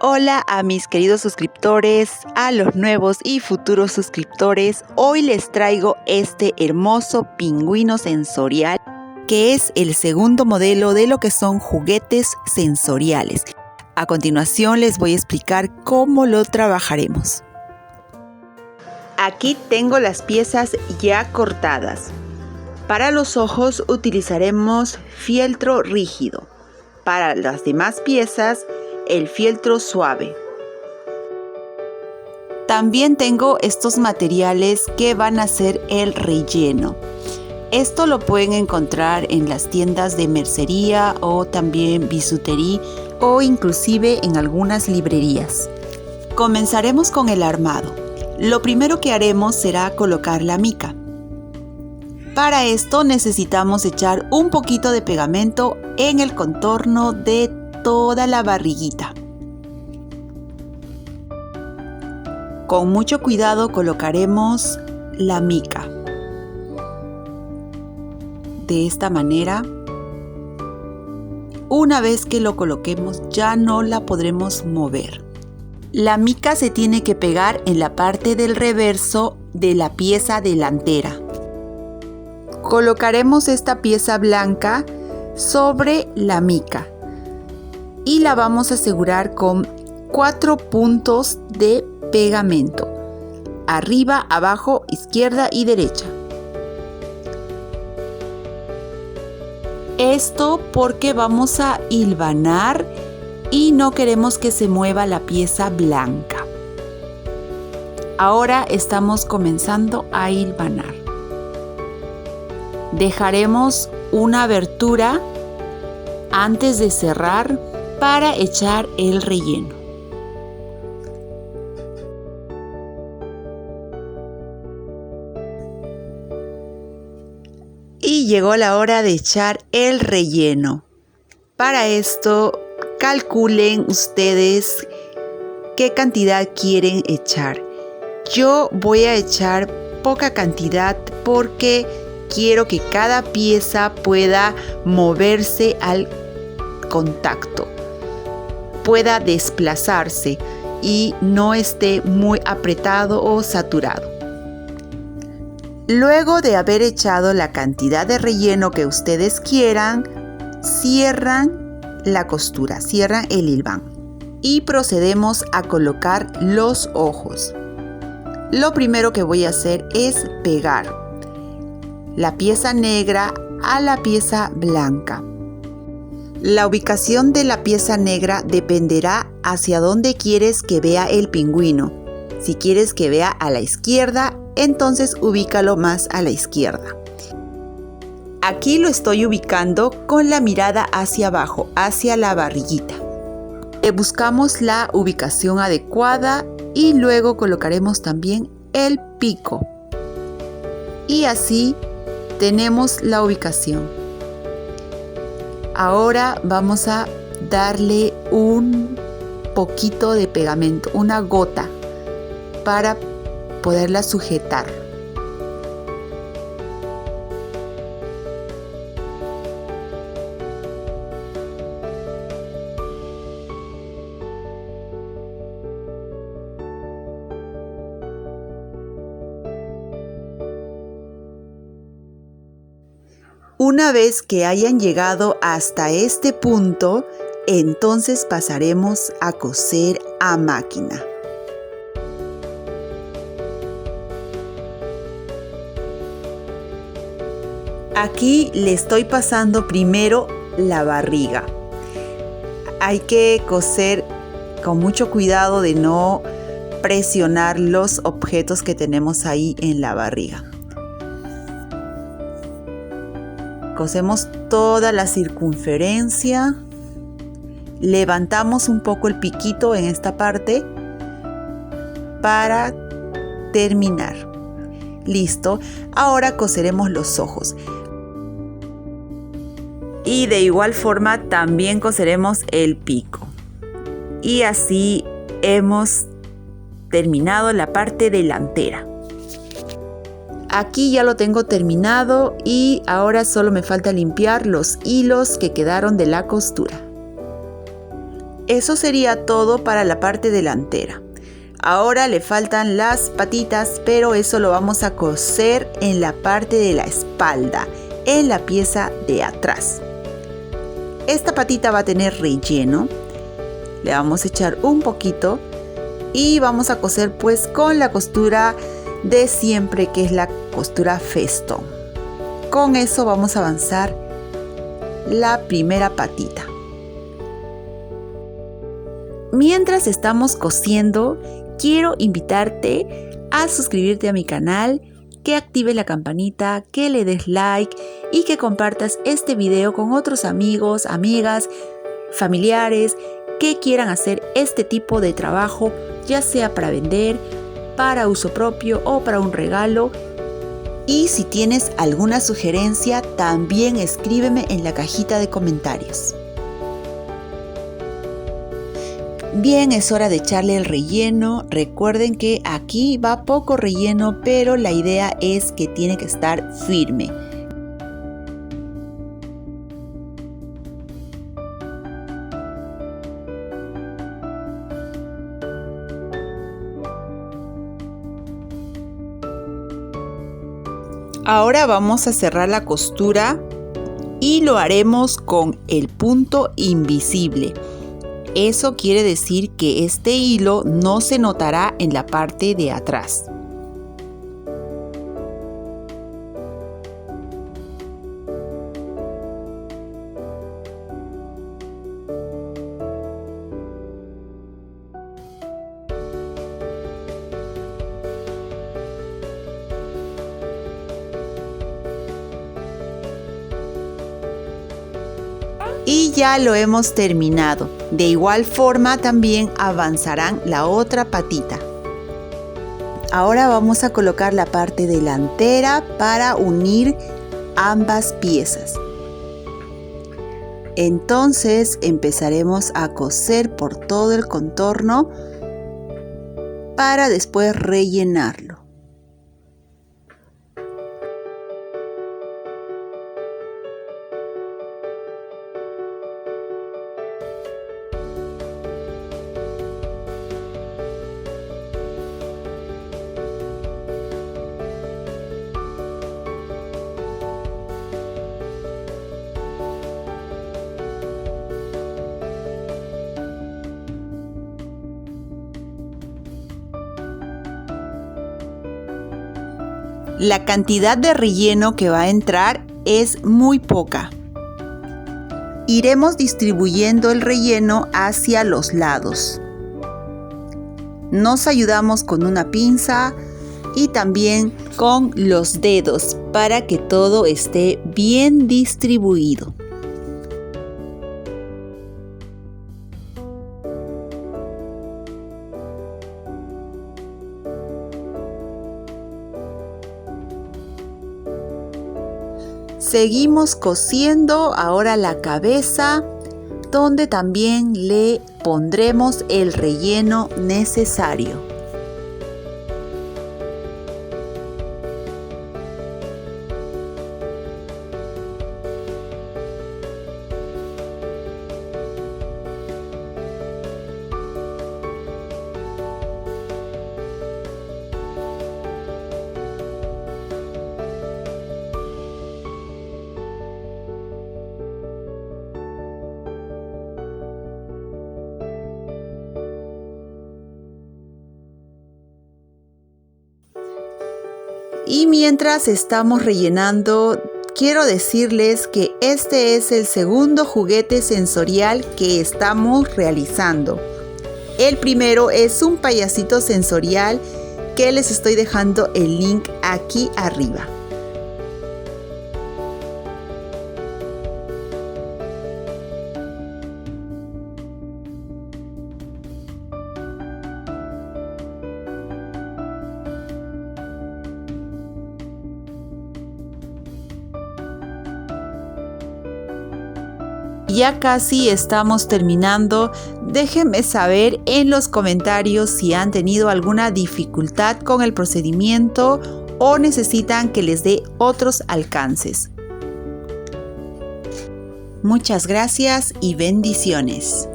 Hola a mis queridos suscriptores, a los nuevos y futuros suscriptores. Hoy les traigo este hermoso pingüino sensorial que es el segundo modelo de lo que son juguetes sensoriales. A continuación les voy a explicar cómo lo trabajaremos. Aquí tengo las piezas ya cortadas. Para los ojos utilizaremos fieltro rígido. Para las demás piezas, el fieltro suave. También tengo estos materiales que van a ser el relleno. Esto lo pueden encontrar en las tiendas de mercería o también bisutería o inclusive en algunas librerías. Comenzaremos con el armado. Lo primero que haremos será colocar la mica. Para esto necesitamos echar un poquito de pegamento en el contorno de toda la barriguita. Con mucho cuidado colocaremos la mica. De esta manera, una vez que lo coloquemos ya no la podremos mover. La mica se tiene que pegar en la parte del reverso de la pieza delantera. Colocaremos esta pieza blanca sobre la mica y la vamos a asegurar con 4 puntos de pegamento, arriba, abajo, izquierda y derecha. Esto porque vamos a hilvanar y no queremos que se mueva la pieza blanca. Ahora estamos comenzando a hilvanar. Dejaremos una abertura antes de cerrar para echar el relleno. Y llegó la hora de echar el relleno. Para esto, calculen ustedes qué cantidad quieren echar. Yo voy a echar poca cantidad porque quiero que cada pieza pueda moverse al contacto, pueda desplazarse y no esté muy apretado o saturado. Luego de haber echado la cantidad de relleno que ustedes quieran, cierran la costura, cierran el hilván y procedemos a colocar los ojos. Lo primero que voy a hacer es pegar la pieza negra a la pieza blanca. La ubicación de la pieza negra dependerá hacia dónde quieres que vea el pingüino. Si quieres que vea a la izquierda, entonces ubícalo más a la izquierda. Aquí lo estoy ubicando con la mirada hacia abajo, hacia la barriguita. Buscamos la ubicación adecuada y luego colocaremos también el pico. Y así tenemos la ubicación. Ahora vamos a darle un poquito de pegamento, una gota, para poderla sujetar. Una vez que hayan llegado hasta este punto, entonces pasaremos a coser a máquina. Aquí le estoy pasando primero la barriga. Hay que coser con mucho cuidado de no presionar los objetos que tenemos ahí en la barriga. Cosemos toda la circunferencia, levantamos un poco el piquito en esta parte para terminar. Listo, ahora coseremos los ojos. Y de igual forma también coseremos el pico. Y así hemos terminado la parte delantera. Aquí ya lo tengo terminado y ahora solo me falta limpiar los hilos que quedaron de la costura. Eso sería todo para la parte delantera. Ahora le faltan las patitas, pero eso lo vamos a coser en la parte de la espalda, en la pieza de atrás. Esta patita va a tener relleno. Le vamos a echar un poquito y vamos a coser pues con la costura de siempre, que es la costura Feston. Con eso vamos a avanzar la primera patita. Mientras estamos cosiendo, quiero invitarte a suscribirte a mi canal, que actives la campanita, que le des like y que compartas este video con otros amigos, amigas, familiares que quieran hacer este tipo de trabajo, ya sea para vender, para uso propio o para un regalo. Y si tienes alguna sugerencia, también escríbeme en la cajita de comentarios. Bien, es hora de echarle el relleno. Recuerden que aquí va poco relleno, pero la idea es que tiene que estar firme. Ahora vamos a cerrar la costura y lo haremos con el punto invisible. Eso quiere decir que este hilo no se notará en la parte de atrás. Y ya lo hemos terminado. De igual forma también avanzarán la otra patita. Ahora vamos a colocar la parte delantera para unir ambas piezas. Entonces empezaremos a coser por todo el contorno para después rellenarlo. La cantidad de relleno que va a entrar es muy poca. Iremos distribuyendo el relleno hacia los lados. Nos ayudamos con una pinza y también con los dedos para que todo esté bien distribuido. Seguimos cosiendo ahora la cabeza, donde también le pondremos el relleno necesario. Y mientras estamos rellenando, quiero decirles que este es el segundo juguete sensorial que estamos realizando. El primero es un payasito sensorial que les estoy dejando el link aquí arriba. Ya casi estamos terminando. Déjenme saber en los comentarios si han tenido alguna dificultad con el procedimiento o necesitan que les dé otros alcances. Muchas gracias y bendiciones.